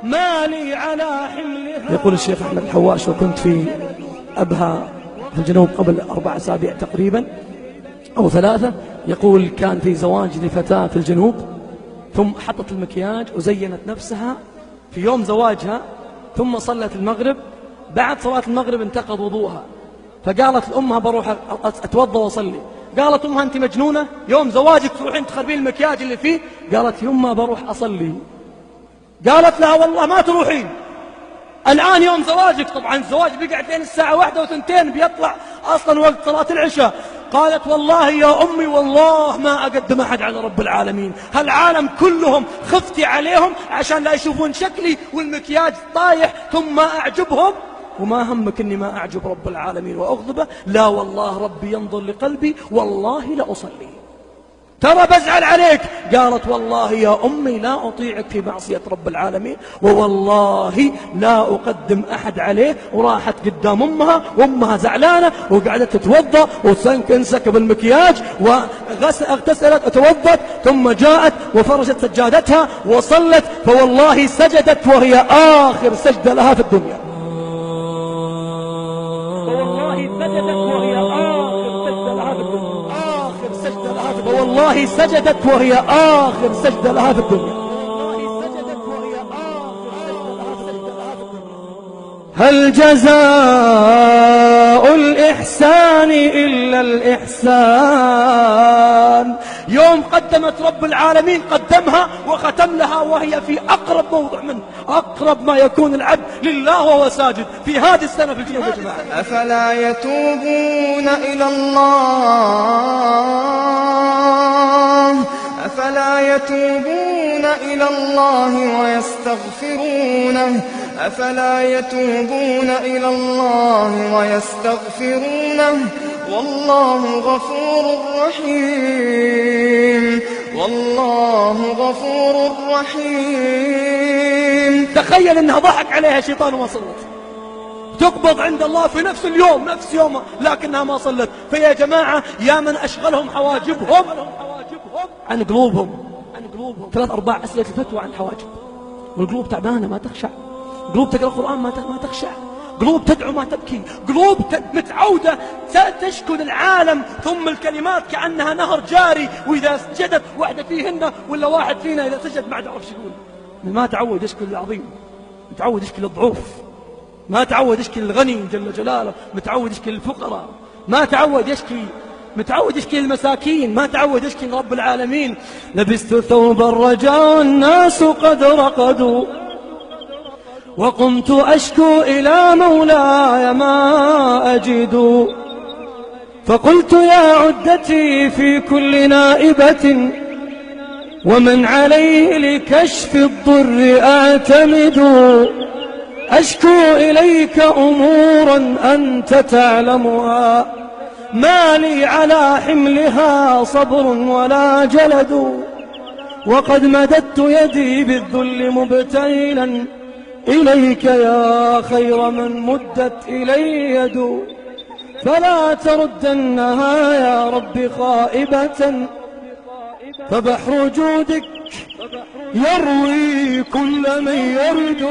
ما لي على حملها. يقول الشيخ أحمد الحواش: وكنت في أبها في الجنوب قبل 4 أسابيع تقريبا أو 3. يقول كان في زواج لفتاة في الجنوب، ثم حطت المكياج وزينت نفسها في يوم زواجها، ثم صلت المغرب. بعد صلاة المغرب انتقض وضوءها، فقالت لأمها: بروح أتوضى وأصلي. قالت أمها: أنت مجنونة؟ يوم زواجك تروحين تخربين المكياج اللي فيه؟ قالت: يما بروح أصلي. قالت لها: والله ما تروحين، الآن يوم زواجك. طبعا الزواج بيقعد لين الساعة 1 و2 بيطلع أصلا وقت صلاة العشاء. قالت: والله يا أمي والله ما أقدم أحد على رب العالمين، هالعالم كلهم خفتي عليهم عشان لا يشوفون شكلي والمكياج طايح ثم ما أعجبهم، وما همك أني ما أعجب رب العالمين وأغضبه. لا والله ربي ينظر لقلبي، والله لأصلي، ترى بزعل عليك. قالت: والله يا أمي لا أطيعك في معصية رب العالمين، ووالله لا أقدم أحد عليه. وراحت قدام أمها، وأمها زعلانة وقعدت تتوضأ وانسكب المكياج واغتسلت وتوضت، ثم جاءت وفرشت سجادتها وصلت، فوالله سجدت وهي آخر سجدة لها في الدنيا. فوالله سجدت وهي آخر سجدة لها في الدنيا. والله سجدت وهي آخر سجدة لها في الدنيا. هل جزاء الإحسان إلا الإحسان؟ يوم قدمت رب العالمين قدمها وختم لها وهي في أقرب موضع منه، أقرب ما يكون العبد لله وهو ساجد في هذه السنة في الجنوب يا جماعة. أفلا يتوبون إلى الله، أفلا يتوبون إلى الله ويستغفرونه، أفلا يتوبون إلى الله ويستغفرونه، والله غفور رحيم، والله غفور رحيم. تخيل انها ضحك عليها الشيطان وما صلت، تقبض عند الله في نفس اليوم نفس يومها، لكنها ما صلت. فيا جماعة يا من أشغلهم حواجبهم عن قلوبهم 3-4 أسئلة الفتوى عن الحواجب، والقلوب تعبانة ما تخشع، قلوب تقرأ القرآن ما تخشع، قلوب تدعو ما تبكي، قلوب متعودة تشكو للعالم، ثم الكلمات كأنها نهر جاري، وإذا سجدت واحدة فيهن ولا واحد فينا إذا سجد ما عرف شو يقول. ما تعود يشكي للعظيم، متعود يشكي للضعوف، ما تعود يشكي للغني جل جلاله، متعود يشكي للفقراء، ما تعود يشكي، متعود يشكي للمساكين، ما تعود يشكي لرب العالمين. لبست ثوب الرجاء والناس قد رقدوا، وقمت أشكو إلى مولاي ما أجد، فقلت يا عدتي في كل نائبة، ومن عليه لكشف الضر أعتمد، أشكو إليك أمورا أنت تعلمها، ما لي على حملها صبر ولا جلد، وقد مددت يدي بالذل مبتهلا إليك يا خير من مدت إلي يد، فلا تردنها يا رب خائبة، فبحر جودك يروي كل من يرد.